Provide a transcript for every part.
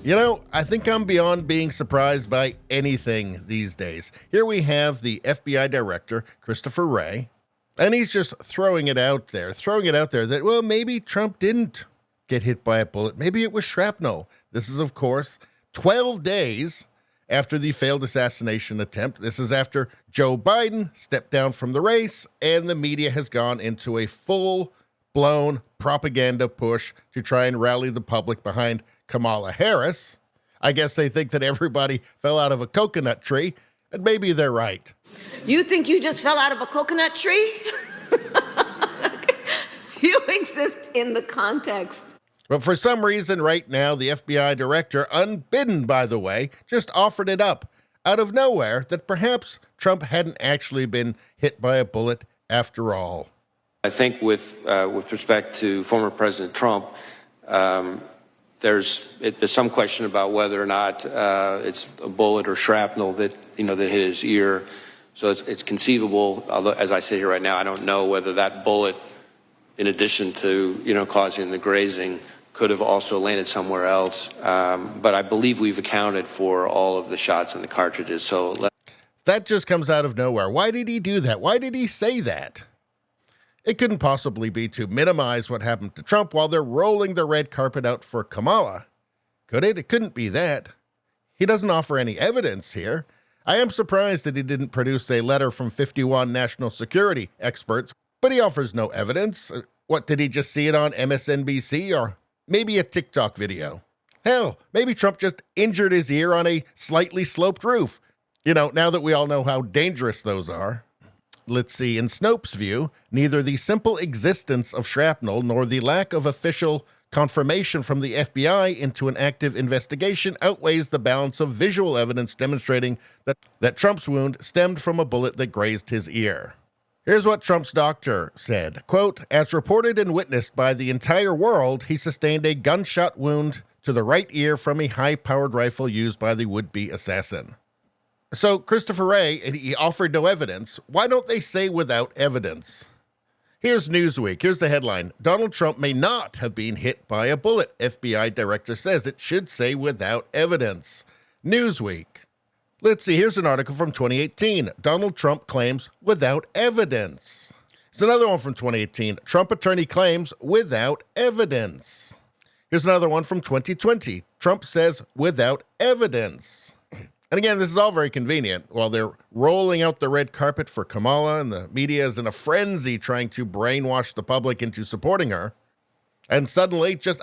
You know, I think I'm beyond being surprised by anything these days. Here we have the FBI director, Christopher Wray, and he's just throwing it out there that, well, maybe Trump didn't get hit by a bullet. Maybe it was shrapnel. This is, of course, 12 days after the failed assassination attempt. This is after Joe Biden stepped down from the race, and the media has gone into a full-blown propaganda push to try and rally the public behind Kamala Harris. I guess they think that everybody fell out of a coconut tree, and maybe they're right. You think you just fell out of a coconut tree? You exist in the context. But for some reason right now, the FBI director, unbidden by the way, just offered it up out of nowhere that perhaps Trump hadn't actually been hit by a bullet after all. I think with respect to former President Trump, there's some question about whether or not it's a bullet or shrapnel that hit his ear. So it's conceivable. Although, as I sit here right now, I don't know whether that bullet, in addition to causing the grazing, could have also landed somewhere else. But I believe we've accounted for all of the shots and the cartridges. So that just comes out of nowhere. Why did he do that? Why did he say that? It couldn't possibly be to minimize what happened to Trump while they're rolling the red carpet out for Kamala. Could it? It couldn't be that. He doesn't offer any evidence here. I am surprised that he didn't produce a letter from 51 national security experts, but he offers no evidence. What, did he just see it on MSNBC or maybe a TikTok video? Hell, maybe Trump just injured his ear on a slightly sloped roof. Now that we all know how dangerous those are. Let's see, in Snopes' view, neither the simple existence of shrapnel nor the lack of official confirmation from the FBI into an active investigation outweighs the balance of visual evidence demonstrating that Trump's wound stemmed from a bullet that grazed his ear. Here's what Trump's doctor said, quote, "As reported and witnessed by the entire world, he sustained a gunshot wound to the right ear from a high-powered rifle used by the would-be assassin." So Christopher Wray, he offered no evidence. Why don't they say without evidence? Here's Newsweek. Here's the headline. Donald Trump may not have been hit by a bullet. FBI director says it should say without evidence. Newsweek. Let's see. Here's an article from 2018. Donald Trump claims without evidence. Here's another one from 2018. Trump attorney claims without evidence. Here's another one from 2020. Trump says without evidence. And again, this is all very convenient. While they're rolling out the red carpet for Kamala and the media is in a frenzy trying to brainwash the public into supporting her. And suddenly, just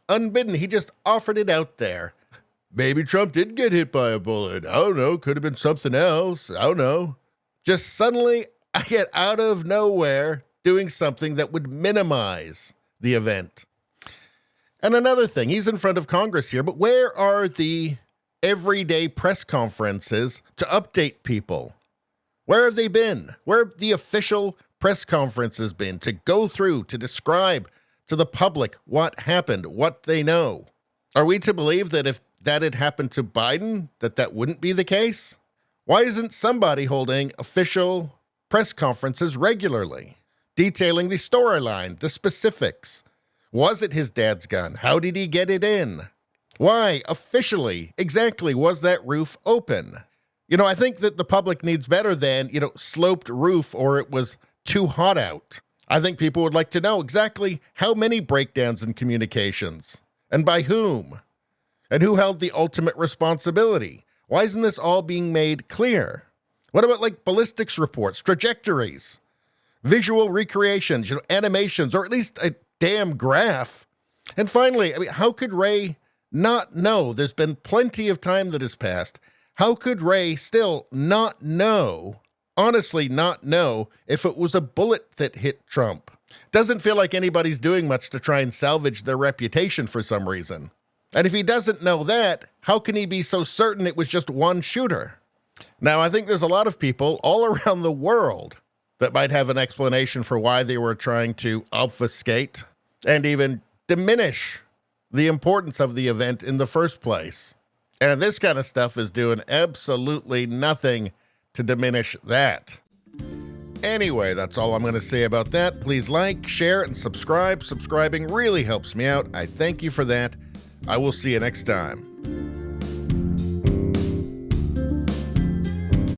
unbidden, he just offered it out there. Maybe Trump did get hit by a bullet. I don't know. Could have been something else. I don't know. Just suddenly, I get out of nowhere doing something that would minimize the event. And another thing, he's in front of Congress here, but where are the everyday press conferences to update people? Where have they been? Where have the official press conferences been to go through, to describe to the public what happened, what they know? Are we to believe that if that had happened to Biden, that wouldn't be the case? Why isn't somebody holding official press conferences regularly, detailing the storyline, the specifics? Was it his dad's gun? How did he get it in? Why, officially, exactly, was that roof open? I think that the public needs better than, sloped roof or it was too hot out. I think people would like to know exactly how many breakdowns in communications and by whom and who held the ultimate responsibility. Why isn't this all being made clear? What about ballistics reports, trajectories, visual recreations, animations, or at least a damn graph? And finally, how could Wray not know? There's been plenty of time that has passed. How could Wray still not know, honestly not know, if it was a bullet that hit Trump? Doesn't feel like anybody's doing much to try and salvage their reputation for some reason. And if he doesn't know that, how can he be so certain it was just one shooter? Now, I think there's a lot of people all around the world that might have an explanation for why they were trying to obfuscate and even diminish the importance of the event in the first place. And this kind of stuff is doing absolutely nothing to diminish that. Anyway, that's all I'm going to say about that. Please like, share, and subscribe. Subscribing really helps me out. I thank you for that. I will see you next time.